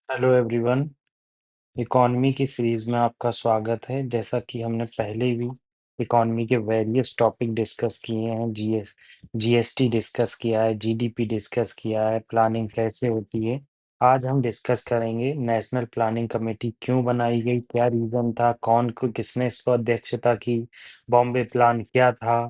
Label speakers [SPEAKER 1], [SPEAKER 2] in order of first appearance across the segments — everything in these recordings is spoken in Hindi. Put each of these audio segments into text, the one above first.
[SPEAKER 1] Hello everyone. इकॉनमी की सीरीज में आपका स्वागत है। जैसा कि हमने पहले भी इकॉनमी के वेरियस टॉपिक डिस्कस किए हैं। जीएसटी डिस्कस किया है, जीडीपी डिस्कस किया है, प्लानिंग कैसे होती है। आज हम डिस्कस करेंगे नेशनल प्लानिंग कमेटी क्यों बनाई गई, क्या रीजन था, कौन को किसने इसको अध्यक्षता की, बॉम्बे प्लान क्या था।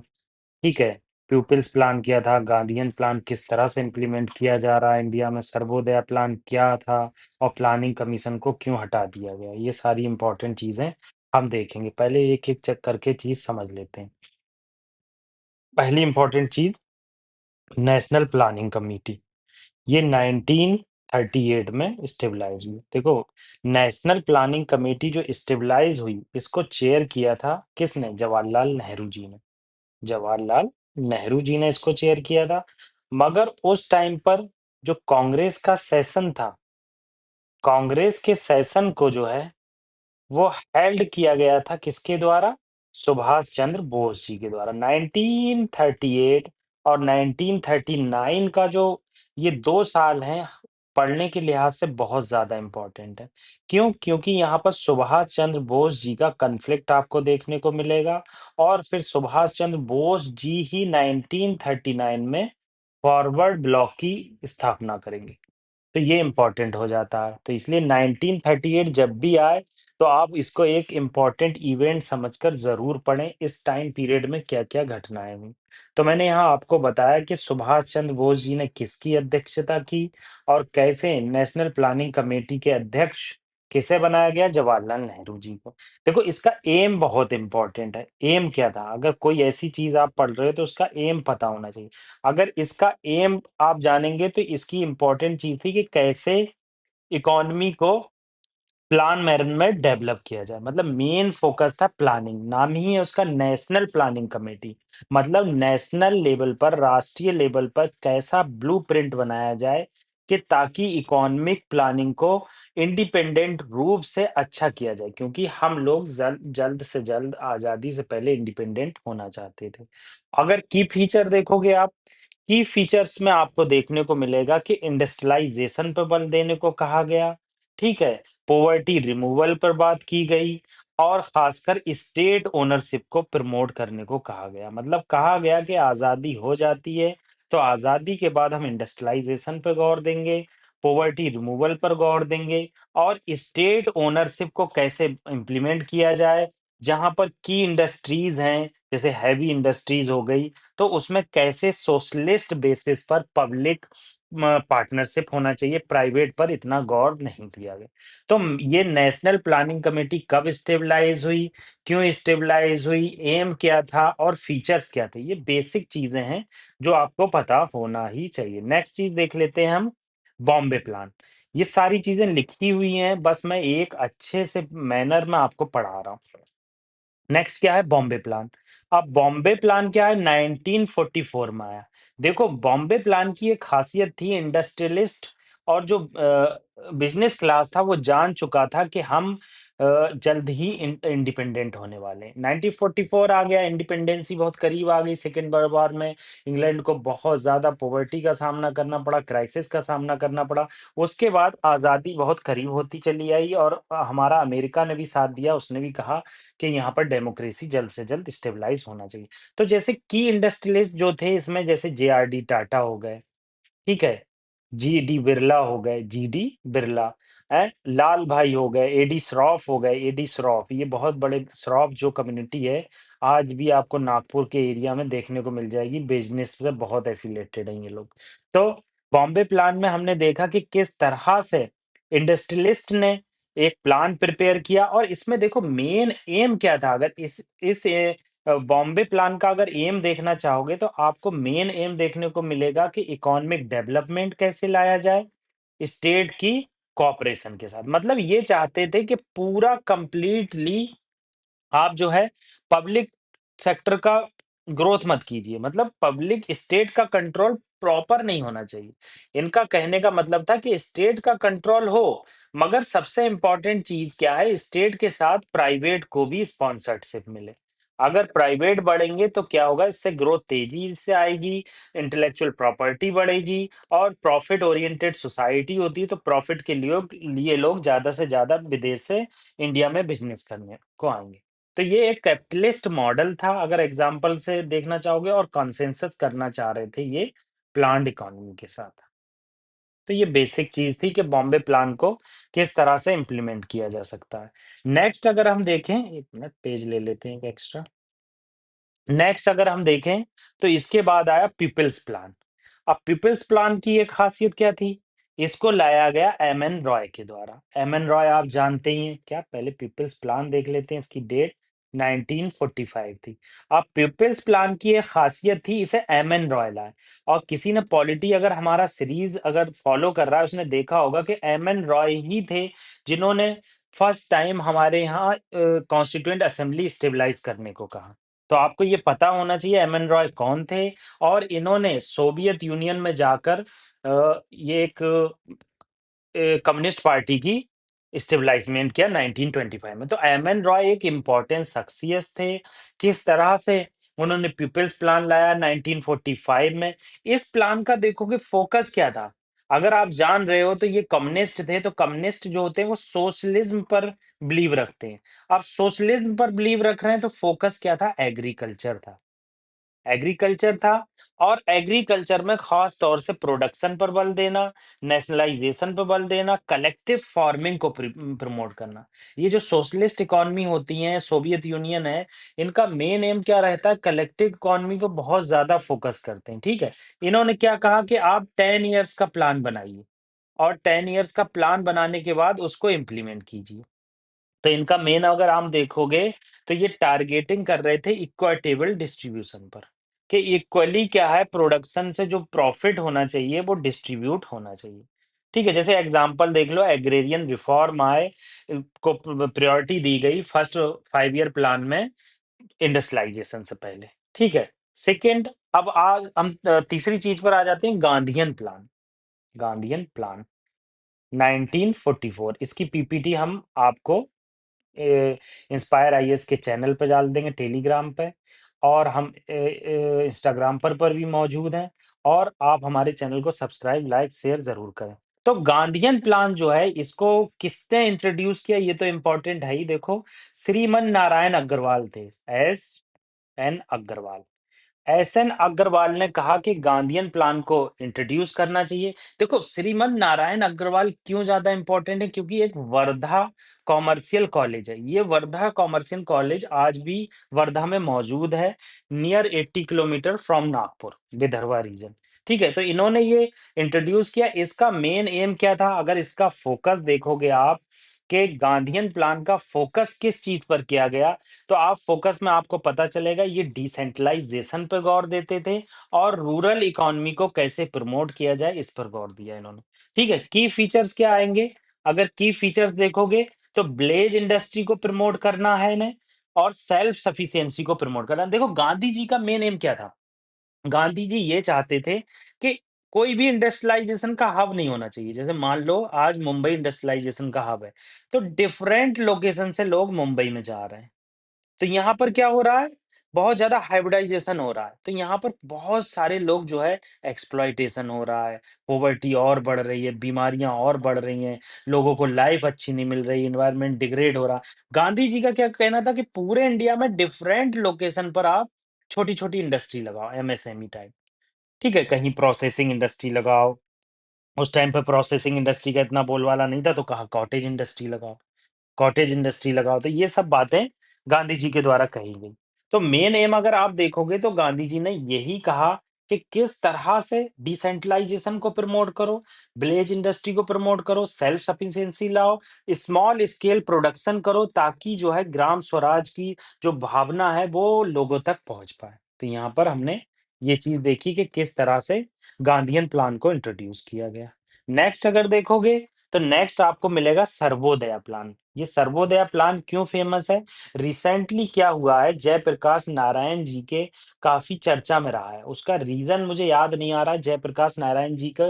[SPEAKER 1] ठीक है। प्यूपिल्स प्लान किया था, गांधीयन प्लान किस तरह से इम्प्लीमेंट किया जा रहा है इंडिया में, सर्वोदय प्लान क्या था और प्लानिंग कमीशन को क्यों हटा दिया गया। ये सारी इंपॉर्टेंट चीजें हम देखेंगे। पहले एक एक चेक करके चीज समझ लेते हैं। पहली इंपॉर्टेंट चीज, नेशनल प्लानिंग कमेटी। ये 1938 में स्टेबलाइज हुई। देखो, नेशनल प्लानिंग कमेटी जो स्टेबलाइज हुई, इसको चेयर किया था किसने? जवाहरलाल नेहरू जी ने। जवाहरलाल नेहरू जी ने इसको चेयर किया था। मगर उस टाइम पर जो कांग्रेस का सेशन था, कांग्रेस के सेशन को जो है वो हेल्ड किया गया था किसके द्वारा? सुभाष चंद्र बोस जी के द्वारा। 1938 और 1939 का जो ये 2 साल हैं, पढ़ने के लिहाज से बहुत ज़्यादा इम्पोर्टेंट है। क्यों? क्योंकि यहाँ पर सुभाष चंद्र बोस जी का कॉन्फ्लिक्ट आपको देखने को मिलेगा और फिर सुभाष चंद्र बोस जी ही 1939 में फॉरवर्ड ब्लॉक की स्थापना करेंगे। तो ये इम्पोर्टेंट हो जाता है। तो इसलिए 1938 जब भी आए, तो आप इसको एक इम्पोर्टेंट इवेंट समझकर ज़रूर पढ़ें, इस टाइम पीरियड में क्या-क्या घटनाएँ हुईं। तो मैंने यहाँ आपको बताया कि सुभाष चंद्र बोस जी ने किसकी अध्यक्षता की और कैसे नेशनल प्लानिंग कमेटी के अध्यक्ष किसे बनाया गया? जवाहरलाल नेहरू जी को। देखो, इसका एम बहुत इम्पोर्टेंट है। एम क्या था? अगर कोई ऐसी चीज़ आप पढ़ रहे हो तो उसका एम पता होना चाहिए। अगर इसका एम आप जानेंगे तो इसकी इम्पोर्टेंट चीज़ थी कि कैसे इकोनॉमी को प्लान मैनर में डेवलप किया जाए। मतलब मेन फोकस था प्लानिंग। नाम ही है उसका नेशनल प्लानिंग कमेटी। मतलब नेशनल लेवल पर, राष्ट्रीय लेवल पर कैसा ब्लूप्रिंट बनाया जाए कि ताकि इकोनॉमिक प्लानिंग को इंडिपेंडेंट रूप से अच्छा किया जाए, क्योंकि हम लोग जल्द से जल्द आज़ादी से पहले इंडिपेंडेंट होना चाहते थे। अगर की फीचर देखोगे आप, की फीचर्स में आपको देखने को मिलेगा कि इंडस्ट्रियलाइजेशन पर बल देने को कहा गया। ठीक है। पॉवर्टी रिमूवल पर बात की गई और खासकर स्टेट ओनरशिप को प्रमोट करने को कहा गया। मतलब कहा गया कि आज़ादी हो जाती है, तो आज़ादी के बाद हम इंडस्ट्रियलाइजेशन पर गौर देंगे, पॉवर्टी रिमूवल पर गौर देंगे और स्टेट ओनरशिप को कैसे इम्प्लीमेंट किया जाए। जहाँ पर की इंडस्ट्रीज़ हैं, जैसे हेवी इंडस्ट्रीज़ हो गई, तो उसमें कैसे सोशलिस्ट बेसिस पर पब्लिक पार्टनरशिप होना चाहिए, प्राइवेट पर इतना गौर नहीं दिया गया। तो ये नेशनल प्लानिंग कमेटी कब स्टेबलाइज हुई, क्यों स्टेबलाइज हुई, एम क्या था और फीचर्स क्या थे? ये बेसिक चीजें हैं जो आपको पता होना ही चाहिए। नेक्स्ट चीज देख लेते हैं हम, बॉम्बे प्लान। ये सारी चीजें लिखी हुई हैं, बस मैं एक अच्छे से मैनर में आपको पढ़ा रहा हूँ। नेक्स्ट क्या है? बॉम्बे प्लान। अब बॉम्बे प्लान क्या है? 1944 में आया। देखो, बॉम्बे प्लान की एक खासियत थी, इंडस्ट्रियलिस्ट और जो बिज़नेस क्लास था वो जान चुका था कि हम जल्द ही इंडिपेंडेंट होने वाले हैं। 1944 आ गया, इंडिपेंडेंसी बहुत करीब आ गई। सेकंड वर्ल्ड वॉर में इंग्लैंड को बहुत ज़्यादा पॉवर्टी का सामना करना पड़ा, क्राइसिस का सामना करना पड़ा। उसके बाद आज़ादी बहुत करीब होती चली आई और हमारा अमेरिका ने भी साथ दिया, उसने भी कहा कि यहाँ पर डेमोक्रेसी जल्द से जल्द स्टेबलाइज़ होना चाहिए। तो जैसे की इंडस्ट्रियलिस्ट जो थे इसमें, जैसे जेआरडी टाटा हो गए, ठीक है? जीडी बिरला हो गए, जीडी बिरला, हैं? लाल भाई हो गए, एडी श्रॉफ हो गए, एडी श्रॉफ। ये बहुत बड़े श्रॉफ जो कम्युनिटी है, आज भी आपको नागपुर के एरिया में देखने को मिल जाएगी। बिज़नेस से बहुत एफ़िलिएटेड हैं ये लोग। तो बॉम्बे प्लान में हमने देखा कि किस तरह से इंडस्ट्रियलिस्ट ने एक प्लान प्रिपेयर किया और इसमें देखो मेन एम क्या था? अगर बॉम्बे प्लान का अगर एम देखना चाहोगे तो आपको मेन एम देखने को मिलेगा कि इकोनॉमिक डेवलपमेंट कैसे लाया जाए, स्टेट की कोऑपरेशन के साथ। मतलब ये चाहते थे कि पूरा कंप्लीटली आप जो है पब्लिक सेक्टर का ग्रोथ मत कीजिए। मतलब पब्लिक स्टेट का कंट्रोल प्रॉपर नहीं होना चाहिए। इनका कहने का मतलब था कि स्टेट का कंट्रोल हो, मगर सबसे इम्पोर्टेंट चीज़ क्या है? स्टेट के साथ प्राइवेट को भी स्पॉन्सरशिप मिले। अगर प्राइवेट बढ़ेंगे तो क्या होगा, इससे ग्रोथ तेजी से आएगी, इंटेलेक्चुअल प्रॉपर्टी बढ़ेगी और प्रॉफिट ओरिएंटेड सोसाइटी होती है, तो प्रॉफिट के लिए लोग ज़्यादा से ज़्यादा विदेश से इंडिया में बिज़नेस करने को आएँगे। तो ये एक कैपिटलिस्ट मॉडल था, अगर एग्ज़ाम्पल से देखना चाहोगे, और कंसेंसस करना चाह रहे थे ये प्लान्ड इकोनॉमी के साथ। तो ये बेसिक चीज़ थी कि बॉम्बे प्लान को किस तरह से इम्प्लीमेंट किया जा सकता है। नेक्स्ट अगर हम देखें, 1 मिनट पेज ले लेते हैं एक एक्स्ट्रा। नेक्स्ट अगर हम देखें तो इसके बाद आया पीपल्स प्लान। अब पीपल्स प्लान की एक खासियत क्या थी? इसको लाया गया एमएन रॉय के द्वारा। एमएन रॉय आप जानते ही हैं क्या? पहले पीपल्स प्लान देख लेते हैं, इसकी डेट 1945 थी। अब पीपल्स प्लान की एक खासियत थी, इसे एमएन रॉय लाए। और किसी ने पॉलिटी अगर हमारा सीरीज अगर फॉलो कर रहा है, उसने देखा होगा कि एमएन रॉय ही थे जिन्होंने फर्स्ट टाइम हमारे यहाँ कॉन्स्टिट्यूएंट असेंबली स्टेबलाइज करने को कहा। तो आपको ये पता होना चाहिए एमएन रॉय कौन थे, और इन्होंने सोवियत यूनियन में जाकर ये एक कम्युनिस्ट पार्टी की स्टेबलाइज़मेंट किया 1925 में। तो एमएन रॉय एक इम्पोर्टेंट शख्सियत थे। किस तरह से उन्होंने पीपल्स प्लान लाया 1945 में। इस प्लान का देखोगे फ़ोकस क्या था? अगर आप जान रहे हो तो ये कम्युनिस्ट थे, तो कम्युनिस्ट जो होते हैं वो सोशलिज़्म पर बिलीव रखते हैं। अब सोशलिज़्म पर बिलीव रख रहे हैं तो फ़ोकस क्या था? एग्रीकल्चर था। एग्रीकल्चर था, और एग्रीकल्चर में खास तौर से प्रोडक्शन पर बल देना, नेशनलाइजेशन पर बल देना, कलेक्टिव फार्मिंग को प्रमोट करना। ये जो सोशलिस्ट इकोनॉमी होती है, सोवियत यूनियन है, इनका मेन एम क्या रहता है? कलेक्टिव इकोनॉमी पे बहुत ज्यादा फोकस करते हैं, ठीक है। इन्होंने क्या कहा कि आप 10 इयर्स का प्लान बनाइए, और 10 इयर्स का प्लान बनाने के बाद उसको इम्प्लीमेंट कीजिए। तो इनका मेन अगर आप देखोगे तो ये टारगेटिंग कर रहे थे इक्विटेबल डिस्ट्रीब्यूशन पर, कि इक्वली क्या है, प्रोडक्शन से जो प्रॉफिट होना चाहिए वो डिस्ट्रीब्यूट होना चाहिए। ठीक है, जैसे एग्जांपल देख लो, एग्रेरियन रिफॉर्म आए, को प्रायोरिटी दी गई फर्स्ट 5 ईयर प्लान में इंडस्ट्रियलाइजेशन से पहले। ठीक है। सेकंड, अब आज हम तीसरी चीज पर आ जाते हैं, गांधीयन प्लान। गांधीयन प्लान 1944, इसकी पीपीटी हम आपको इंस्पायर आईएएस के चैनल पे डाल देंगे, टेलीग्राम पे, और हम इंस्टाग्राम पर भी मौजूद हैं। और आप हमारे चैनल को सब्सक्राइब, लाइक, शेयर जरूर करें। तो गांधीयन प्लान जो है, इसको किसने इंट्रोड्यूस किया, ये तो इम्पोर्टेंट है ही। देखो, श्रीमन नारायण अग्रवाल थे, S N Agarwal. SN Agarwal ने कहा कि गांधीयन प्लान को इंट्रोड्यूस करना चाहिए। देखो, श्रीमन नारायण अग्रवाल क्यों ज्यादा इंपॉर्टेंट है? क्योंकि एक वर्धा कॉमर्शियल कॉलेज है। ये वर्धा कॉमर्शियल कॉलेज आज भी वर्धा में मौजूद है, near 80 kilometre from Nagpur, Vidarbha region. ठीक है, तो इन्होंने ये इंट्रोड्यूस किया। इसका मेन एम क्या था? अगर इसका फोकस देखोगे आप, कि गांधीयन प्लान का फोकस किस चीज पर किया गया, तो आप फोकस में आपको पता चलेगा, ये डिसेंट्रलाइजेशन पर गौर देते थे, और रूरल इकोनॉमी को कैसे प्रमोट किया जाए इस पर गौर दिया इन्होंने। ठीक है, की फीचर्स क्या आएंगे? अगर की फीचर्स देखोगे तो ब्लेज इंडस्ट्री को प्रमोट करना है इन्हें, और सेल्फ सफिशिएंसी को प्रमोट करना है। देखो, गांधी जी का मेन एम क्या था? गांधी जी ये चाहते थे कि कोई भी इंडस्ट्रियलाइजेशन का हब नहीं होना चाहिए। जैसे मान लो आज मुंबई इंडस्ट्रियलाइजेशन का हब है, तो डिफरेंट लोकेशन से लोग मुंबई में जा रहे हैं। तो यहाँ पर क्या हो रहा है? बहुत ज़्यादा हाइब्रिडाइज़ेशन हो रहा है। तो यहाँ पर बहुत सारे लोग जो है, एक्सप्लॉइटेशन हो रहा है, पॉवर्टी और बढ़ रही है, बीमारियाँ और बढ़ रही हैं, लोगों को लाइफ़ अच्छी नहीं मिल रही, एनवायरनमेंट डिग्रेड हो रहा। गांधी जी का क्या कहना था कि पूरे इंडिया में डिफरेंट लोकेशन पर आप छोटी-छोटी इंडस्ट्री लगाओ, एमएसएमई टाइप। ठीक है? कहीं प्रोसेसिंग इंडस्ट्री लगाओ, उस टाइम पे प्रोसेसिंग इंडस्ट्री का इतना बोलबाला नहीं था, तो कहा कॉटेज इंडस्ट्री लगाओ। कॉटेज इंडस्ट्री लगाओ। तो ये सब बातें गांधी जी के द्वारा कही गई। तो मेन एम अगर आप देखोगे तो गांधी जी ने यही कहा कि किस तरह से डिसेंट्रलाइजेशन को प्रमोट करो, विलेज इंडस्ट्री को प्रमोट करो, सेल्फ सफिशिएंसी लाओ, स्मॉल स्केल प्रोडक्शन करो, ताकि जो है ग्राम स्वराज की जो भावना है वो लोगों तक पहुंच पाए। तो यहाँ पर हमने ये चीज देखी कि किस तरह से गांधीयन प्लान को इंट्रोड्यूस किया गया। नेक्स्ट अगर देखोगे तो नेक्स्ट आपको मिलेगा सर्वोदया प्लान। ये सर्वोदया प्लान क्यों फेमस है? रिसेंटली क्या हुआ है, जयप्रकाश नारायण जी के काफी चर्चा में रहा है। उसका रीजन मुझे याद नहीं आ रहा। जयप्रकाश नारायण जी का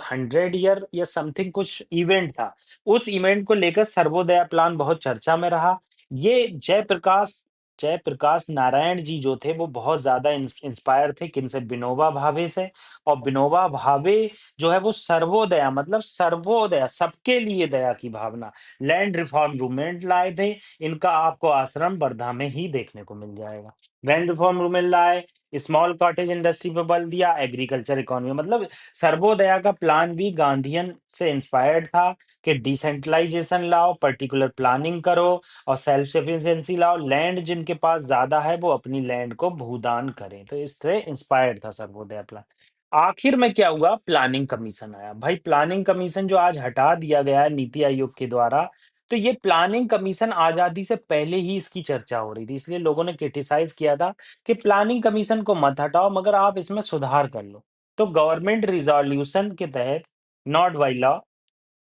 [SPEAKER 1] 100 ईयर या समथिंग कुछ इवेंट था। उस इवेंट को लेकर सर्वोदया प्लान बहुत चर्चा में रहा। ये जयप्रकाश जयप्रकाश नारायण जी जो थे वो बहुत ज़्यादा इंस्पायर थे किनसे? विनोबा भावे से। और विनोबा भावे जो है वो सर्वोदया मतलब सर्वोदया सबके लिए दया की भावना, लैंड रिफॉर्म मूवमेंट लाए थे। इनका आपको आश्रम वर्धा में ही देखने को मिल जाएगा। लैंड रिफॉर्म मूवमेंट लाए, स्मॉल कॉटेज इंडस्ट्री पे बल दिया, एग्रीकल्चर इकोनॉमी मतलब सर्वोदया का प्लान भी गांधीयन से इंस्पायर्ड था कि डिसेंट्रलाइजेशन लाओ, पर्टिकुलर प्लानिंग करो और सेल्फ सफिशिएंसी लाओ। लैंड जिनके पास ज़्यादा है वो अपनी लैंड को भूदान करें। तो इससे इंस्पायर्ड था सर्वोदय प्लान। आखिर में क्या हुआ? प्लानिंग कमीशन आया। भाई प्लानिंग कमीशन जो आज हटा दिया गया है नीति आयोग के द्वारा, तो ये प्लानिंग कमीशन आज़ादी से पहले ही इसकी चर्चा हो रही थी। इसलिए लोगों ने क्रिटिसाइज़ किया था कि प्लानिंग कमीशन को मत हटाओ मगर आप इसमें सुधार कर लो। तो गवर्नमेंट रिज़ॉल्यूशन के तहत, नॉट बाय लॉ,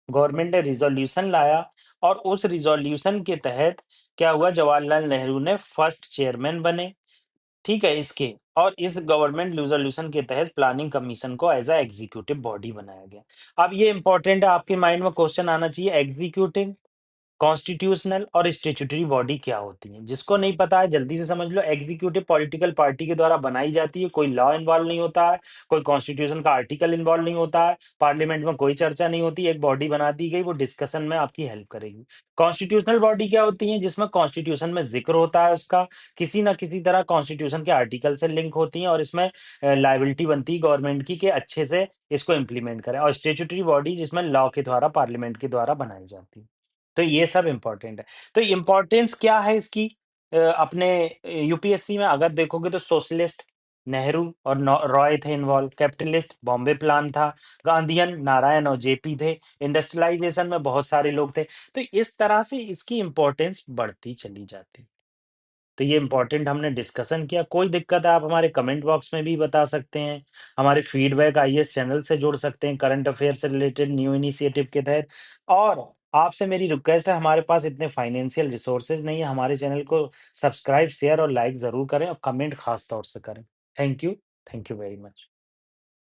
[SPEAKER 1] गवर्नमेंट ने रिज़ॉल्यूशन लाया और उस रिज़ॉल्यूशन के तहत क्या हुआ? जवाहरलाल नेहरू ने फर्स्ट चेयरमैन बने, ठीक है? इसके और इस गवर्नमेंट रिज़ॉल्यूशन के तहत प्लानिंग कमीशन को एज़ अ एग्ज़ीक्यूटिव बॉडी बनाया गया। अब ये इम्पोर्टेंट है, आपके माइंड में क्वेश्चन आना चाहिए, एग्ज़ीक्यूटिव, कॉन्स्टिट्यूशनल और स्टैट्यूटरी बॉडी क्या होती है? जिसको नहीं पता है जल्दी से समझ लो। एग्जीक्यूटिव पॉलिटिकल पार्टी के द्वारा बनाई जाती है, कोई लॉ इन्वॉल्व नहीं होता है, कोई कॉन्स्टिट्यूशन का आर्टिकल इन्वॉल्व नहीं होता है, पार्लियामेंट में कोई चर्चा नहीं होती, एक बॉडी बना दी गई, वो डिस्कशन में आपकी हेल्प करेगी। कॉन्स्टिट्यूशनल बॉडी क्या होती है? जिसमें कॉन्स्टिट्यूशन में जिक्र होता है उसका, किसी ना किसी तरह कॉन्स्टिट्यूशन के आर्टिकल से लिंक होती हैं और इसमें लायबिलिटी बनती है गवर्नमेंट की कि अच्छे से इसको इम्प्लीमेंट करें। और स्टैट्यूटरी बॉडी जिसमें लॉ के द्वारा, पार्लियामेंट के द्वारा बनाई जाती है। तो ये सब इम्पोर्टेंट है। तो इम्पोर्टेंस क्या है इसकी? अपने यूपीएससी में अगर देखोगे तो सोशलिस्ट नेहरू और रॉय थे इन्वॉल्व, कैपिटलिस्ट बॉम्बे प्लान था, गांधीयन नारायण और जेपी थे, इंडस्ट्रियलाइजेशन में बहुत सारे लोग थे। तो इस तरह से इसकी इम्पोर्टेंस बढ़ती चली जाती। तो ये इम्पोर्टेंट हमने डिस्कशन किया। कोई दिक्कत है आप हमारे कमेंट बॉक्स में भी बता सकते हैं। हमारे फीडबैक आईएएस चैनल से जुड़ सकते हैं करंट अफेयर से रिलेटेड न्यू इनिशिएटिव के तहत। और आपसे मेरी रिक्वेस्ट है, हमारे पास इतने फाइनेंशियल रिसोर्सेज नहीं है। हमारे चैनल को सब्सक्राइब, शेयर और लाइक ज़रूर करें और कमेंट खास तौर से करें। Thank you. Thank you very much.